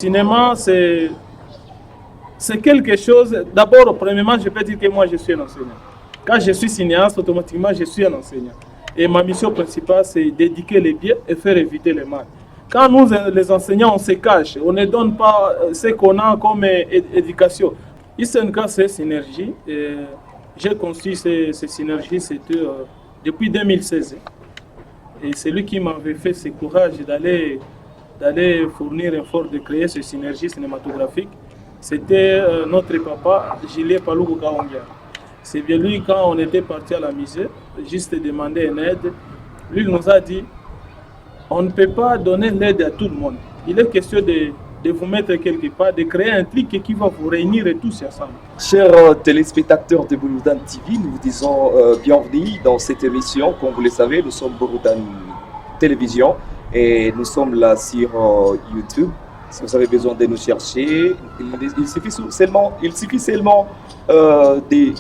Cinéma, c'est quelque chose. D'abord, premièrement, je peux dire que moi, je suis un enseignant. Quand je suis cinéaste, automatiquement, je suis un enseignant. Et ma mission principale, c'est d'éduquer les biens et faire éviter les mal. Quand nous, les enseignants, on se cache, on ne donne pas ce qu'on a comme éducation. ISNK, c'est synergie. J'ai construit ces synergies, c'était depuis 2016. Et c'est lui qui m'avait fait ce courage d'aller fournir un effort de créer ces synergies cinématographiques. C'était notre papa, Gilles Paloukou Kaongia. C'est bien lui, quand on était parti à la musée, juste demander une aide, lui nous a dit, on ne peut pas donner l'aide à tout le monde. Il est question de vous mettre quelque part, de créer un truc qui va vous réunir tous ensemble. Chers téléspectateurs de Bouloudan TV, nous vous disons bienvenue dans cette émission. Comme vous le savez, nous sommes Bouloudan Télévision et nous sommes là sur YouTube. Si vous avez besoin de nous chercher, il suffit seulement de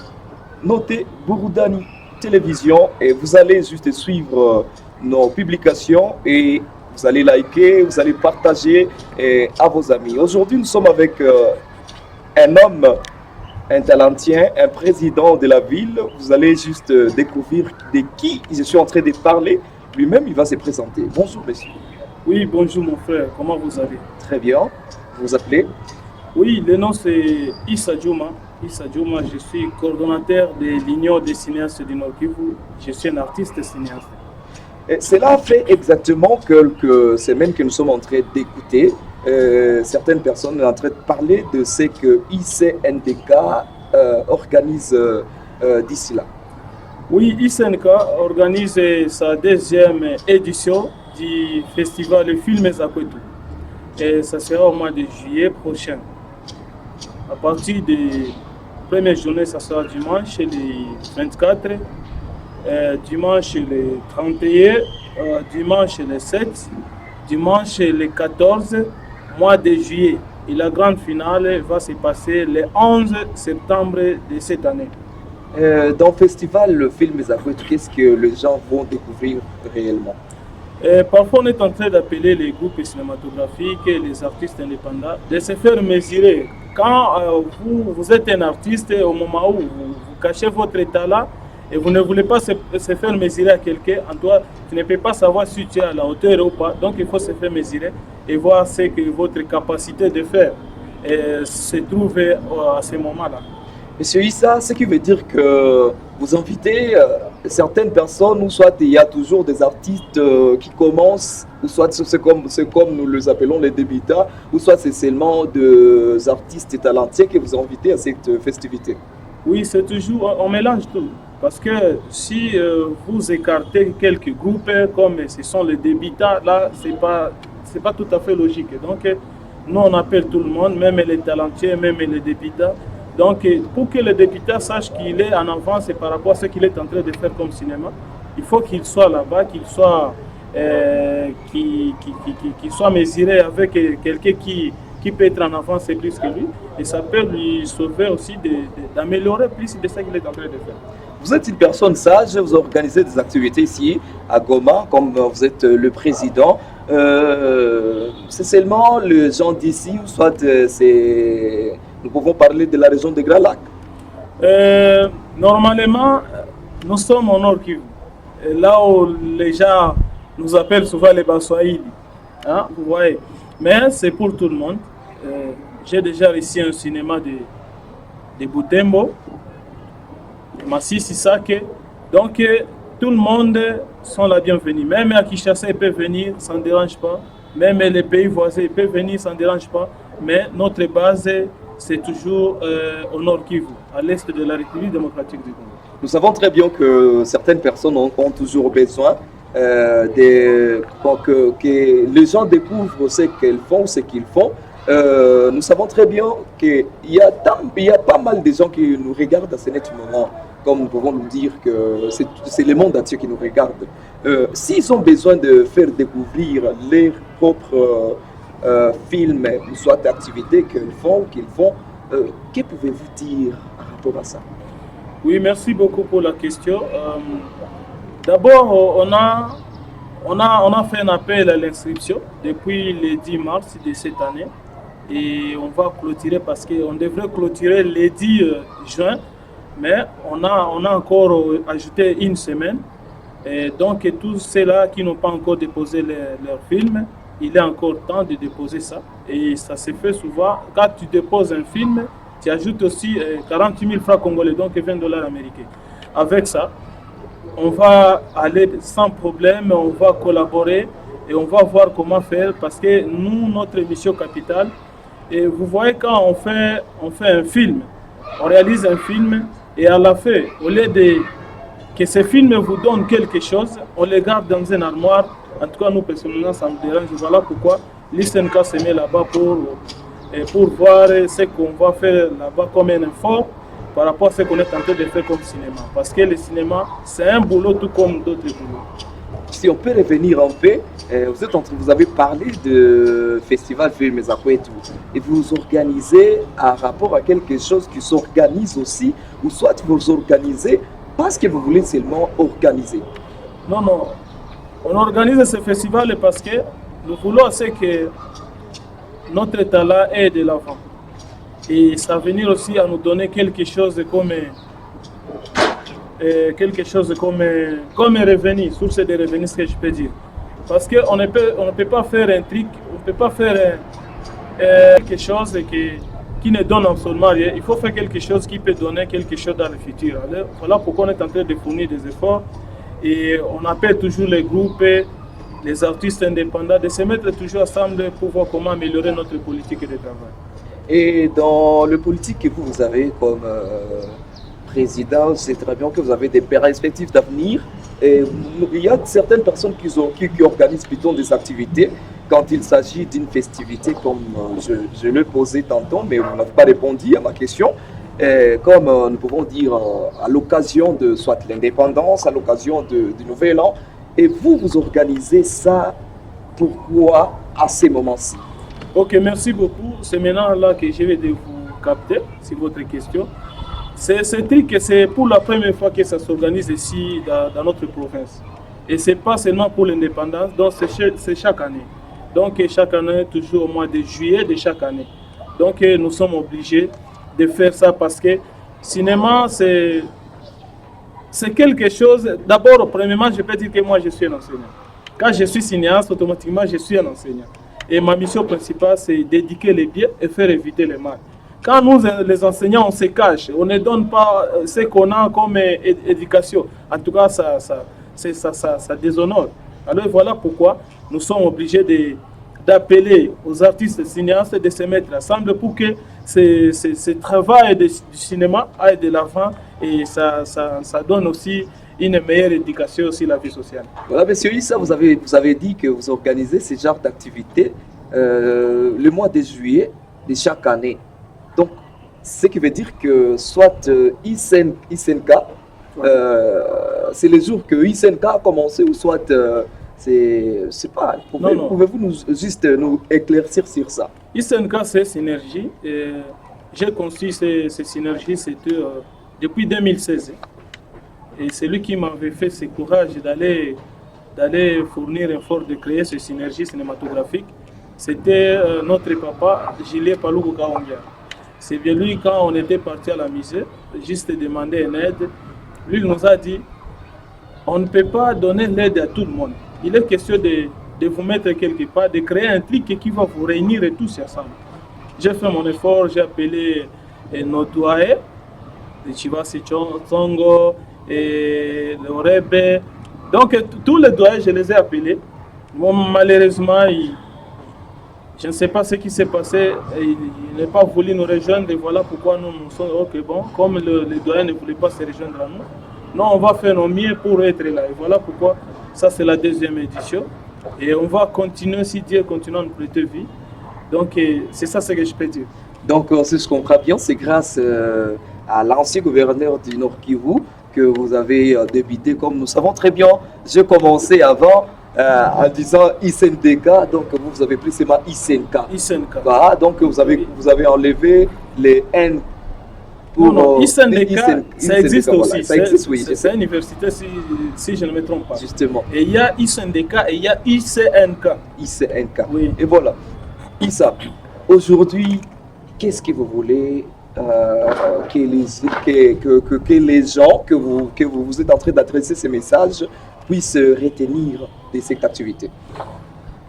noter Bouloudan Télévision et vous allez juste suivre nos publications et vous allez liker, vous allez partager à vos amis. Aujourd'hui, nous sommes avec un homme, un talentien, un président de la ville. Vous allez juste découvrir de qui je suis en train de parler. Lui-même, il va se présenter. Bonjour, monsieur. Oui, bonjour mon frère, comment vous allez? Très bien. Vous vous appelez? Oui, le nom c'est Issa Djouma. Issa Djouma, je suis coordonnateur de l'Union des cinéastes du Nord Kivu. Je suis un artiste cinéaste. Et cela fait exactement quelques semaines que nous sommes en train d'écouter. Certaines personnes sont en train de parler de ce que ICNDK organise d'ici là. Oui, ICNK organise sa deuxième édition du festival Films Zakwetu. Et ça sera au mois de juillet prochain. À partir de la première journée, ça sera dimanche, le 24, dimanche le 31, dimanche le 7, dimanche le 14, mois de juillet. Et la grande finale va se passer le 11 septembre de cette année. Dans le festival le film Zakwetu, qu'est-ce que les gens vont découvrir réellement? Parfois, on est en train d'appeler les groupes cinématographiques et les artistes indépendants de se faire mesurer. Quand vous êtes un artiste, au moment où vous cachez votre talent et vous ne voulez pas se faire mesurer à quelqu'un, en toi, tu ne peux pas savoir si tu es à la hauteur ou pas. Donc, il faut se faire mesurer et voir ce que votre capacité de faire se trouve à ce moment-là. Monsieur Issa, ce qui veut dire que vous invitez certaines personnes, ou soit il y a toujours des artistes qui commencent, ou soit c'est comme nous les appelons les débutants, ou soit c'est seulement des artistes talentueux que vous invitez à cette festivité. Oui, c'est toujours, on mélange tout. Parce que si vous écartez quelques groupes comme ce sont les débutants, là, c'est pas tout à fait logique. Donc, nous, on appelle tout le monde, même les talentueux, même les débutants. Donc, pour que le député sache qu'il est en avance par rapport à ce qu'il est en train de faire comme cinéma, il faut qu'il soit là-bas, qu'il soit mesuré avec quelqu'un qui peut être en avance plus que lui. Et ça peut lui sauver aussi d'améliorer plus de ce qu'il est en train de faire. Vous êtes une personne sage, vous organisez des activités ici à Goma, comme vous êtes le président. C'est seulement les gens d'ici ou soit nous pouvons parler de la région des Grands Lacs? Normalement, nous sommes au Nord Kivu. Là où les gens nous appellent souvent les Baswahili. Hein, vous voyez. Mais c'est pour tout le monde. J'ai déjà réussi un cinéma de Butembo, Masisi Sake. Donc, tout le monde sont la bienvenue. Même à Kinshasa, ils peuvent venir, ça ne dérange pas. Même les pays voisins, ils peuvent venir, ça ne dérange pas. Mais notre base, c'est toujours au Nord Kivu, à l'est de la République démocratique du Congo. Nous savons très bien que certaines personnes ont toujours besoin que les gens découvrent ce qu'elles font, ce qu'ils font. Nous savons très bien qu'il y a pas mal de gens qui nous regardent à ce net moment. Comme nous pouvons nous dire que c'est le monde entier qui nous regarde. S'ils ont besoin de faire découvrir leurs propres films, ou soit activités qu'ils font, que pouvez-vous dire par rapport à ça? Oui, merci beaucoup pour la question. D'abord, on a fait un appel à l'inscription depuis le 10 mars de cette année. et on va clôturer parce qu'on devrait clôturer le 10 juin, mais on a encore ajouté une semaine. Et donc tous ceux-là qui n'ont pas encore déposé leur film, il est encore temps de déposer ça. Et ça se fait souvent, quand tu déposes un film, tu ajoutes aussi 40 000 francs congolais, donc 20 dollars américains. Avec ça, on va aller sans problème, on va collaborer et on va voir comment faire parce que nous, notre mission capitale, et vous voyez quand on fait un film, on réalise un film et à la fin, au lieu de que ce film vous donne quelque chose, on le garde dans une armoire. En tout cas, nous, personnellement, ça me dérange. Voilà pourquoi l'ISNK se met là-bas pour voir ce qu'on va faire là-bas comme un effort par rapport à ce qu'on est en train de faire comme cinéma. Parce que le cinéma, c'est un boulot tout comme d'autres boulots. Si on peut revenir un peu, vous avez parlé de festival Film Zakwe et tout, et vous organisez à rapport à quelque chose qui s'organise aussi, ou soit vous organisez parce que vous voulez seulement organiser. Non, non. On organise ce festival parce que nous voulons que notre talent est de l'avant. Et ça va venir aussi à nous donner quelque chose comme un revenu, source de revenus, ce que je peux dire. Parce qu'on ne peut pas faire un truc, on ne peut pas faire quelque chose qui ne donne absolument rien. Il faut faire quelque chose qui peut donner quelque chose dans le futur. Alors, voilà pourquoi on est en train de fournir des efforts. Et on appelle toujours les groupes, les artistes indépendants, de se mettre toujours ensemble pour voir comment améliorer notre politique de travail. Et dans le politique que vous avez comme président, c'est très bien que vous avez des perspectives d'avenir. Et il y a certaines personnes qui organisent plutôt des activités quand il s'agit d'une festivité, comme je le posais tantôt, mais vous n'avez pas répondu à ma question. Comme nous pouvons dire à l'occasion de soit l'indépendance, à l'occasion du Nouvel An, et vous organisez ça, pourquoi à ces moments-ci? Ok, merci beaucoup. C'est maintenant là que je vais vous capter, sur votre question. C'est truc que c'est pour la première fois que ça s'organise ici dans notre province. Et ce n'est pas seulement pour l'indépendance, donc c'est chaque année. Donc chaque année, toujours au mois de juillet de chaque année. Donc nous sommes obligés de faire ça parce que cinéma, c'est quelque chose. D'abord, premièrement, je peux dire que moi, je suis un enseignant. Quand je suis cinéaste, automatiquement, je suis un enseignant. Et ma mission principale, c'est d'éduquer les biens et faire éviter les mal. Quand nous, les enseignants, on se cache, on ne donne pas ce qu'on a comme éducation. En tout cas, ça déshonore. Alors voilà pourquoi nous sommes obligés d'appeler aux artistes cinéastes de se mettre ensemble pour que ce travail du cinéma aille de l'avant et ça donne aussi une meilleure éducation aussi à la vie sociale. Voilà, monsieur Issa, vous avez dit que vous organisez ce genre d'activité le mois de juillet de chaque année. Donc, ce qui veut dire que soit ISNK, c'est le jour que ISNK a commencé, ou soit c'est pas. Pouvez-vous juste nous éclaircir sur ça? ISNK, c'est Synergie. J'ai conçu ces synergies depuis 2016. Et c'est lui qui m'avait fait ce courage d'aller fournir un effort de créer ces synergies cinématographiques. C'était notre papa, Julien Palugo Kaongia. C'est bien lui, quand on était parti à la misère, juste demander une aide, lui nous a dit, on ne peut pas donner l'aide à tout le monde. Il est question de vous mettre quelque part, de créer un truc qui va vous réunir tous ensemble. J'ai fait mon effort, j'ai appelé nos doyens, les Chivasi Tsongo, et le Rebe. Donc tous les doyens, je les ai appelés. Bon, malheureusement, je ne sais pas ce qui s'est passé. Il n'a pas voulu nous rejoindre et voilà pourquoi nous sommes ok, bon, comme les doyens ne voulaient pas se rejoindre à nous. Non, on va faire nos mieux pour être là. Et voilà pourquoi ça c'est la deuxième édition. Et on va continuer, si Dieu continue à nous prêter vie. Donc c'est ça ce que je peux dire. Donc si je comprends bien, c'est grâce à l'ancien gouverneur du Nord Kivu que vous avez débuté. Comme nous savons très bien, j'ai commencé avant en disant ISNDK, donc vous avez pris seulement ISNK. ISNK. Voilà, donc vous avez enlevé les N. Non, ISNDK, ça existe voilà. aussi. Ça existe, oui. C'est une université, si je ne me trompe pas. Justement. Et il y a ISNDK et il y a ICNK. ICNK. Oui. Et voilà. Issa, aujourd'hui, qu'est-ce que vous voulez que les gens que vous êtes en train d'adresser ces messages puissent retenir de cette activité?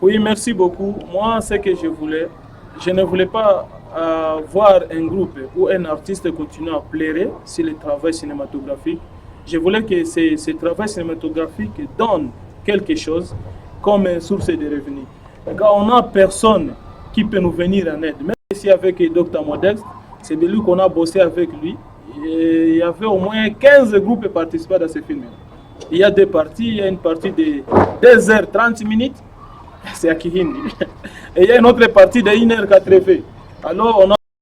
Oui, merci beaucoup. Moi, ce que je ne voulais pas voir un groupe ou un artiste continuer à pleurer sur le travail cinématographique. Je voulais que ce travail cinématographique donne quelque chose comme source de revenus. Quand on n'a personne qui peut nous venir en aide, même ici avec Dr Modeste, c'est de lui qu'on a bossé avec lui. Et il y avait au moins 15 groupes participants dans ce film. Il y a deux parties, il y a une partie de 2h30 minutes, c'est à Kihindi. Et il y a une autre partie de 1h80. Alors on a